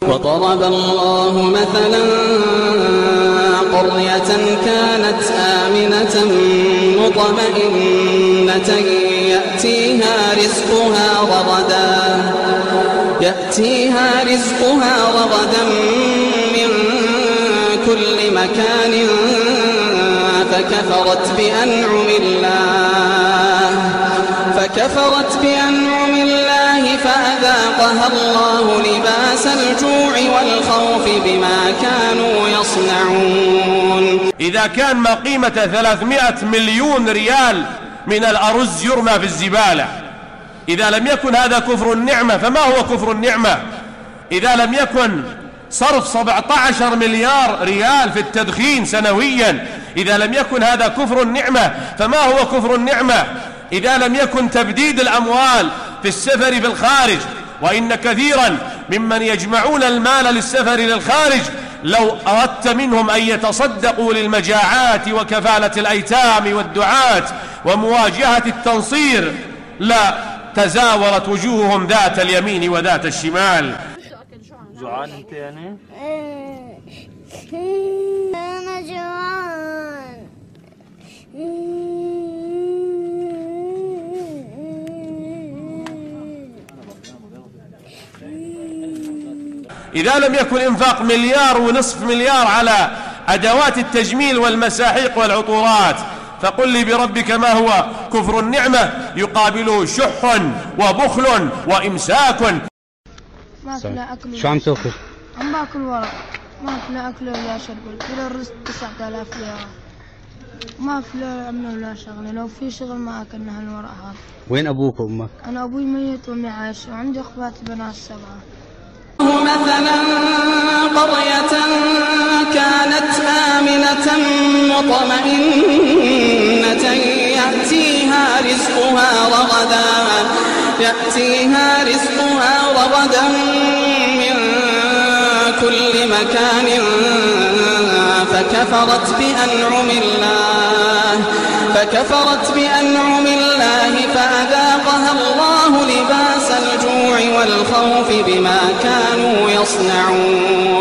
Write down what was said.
وضرب الله مثلا قرية كانت آمنة مطمئنة يأتيها رزقها رغدا من كل مكان فكفرت بأنعم الله فأذاقها الله لباس الجوع والخوف بما كانوا يصنعون. إذا كان ما قيمة 300 مليون ريال من الأرز يرمى في الزبالة، إذا لم يكن هذا كفر النعمة فما هو كفر النعمة؟ إذا لم يكن صرف 17 مليار ريال في التدخين سنويا، إذا لم يكن هذا كفر النعمة فما هو كفر النعمة؟ إذا لم يكن تبديد الأموال في السفر في الخارج، وإن كثيرا ممن يجمعون المال للسفر للخارج لو أردت منهم أن يتصدقوا للمجاعات وكفالة الأيتام والدعاة ومواجهة التنصير لا تزاورت وجوههم ذات اليمين وذات الشمال. جوعان انت يعني؟ أنا جوعان. إذا لم يكن إنفاق 1.5 مليار على أدوات التجميل والمساحيق والعطورات، فقل لي بربك ما هو كفر النعمة يقابله شح وبخل وإمساك. شو عم تاكل؟ عم باكل ورق، ما في لا أكل ولا شرب، كل الرزق 9000 ليرة، ما في لا عمل ولا شغلة، لو في شغل ما أكلنا هالورق هذا. وين أبوك وأمك؟ أنا أبوي ميت وأمي عايشة، وعندي أخواتي بنات 7. مثلا قرية كانت آمنة مطمئنة يأتيها رزقها رغدا من كل مكان فكفرت بأنعم الله فأذاقها الله لباس الجوع والخوف بما كانوا يصنعون.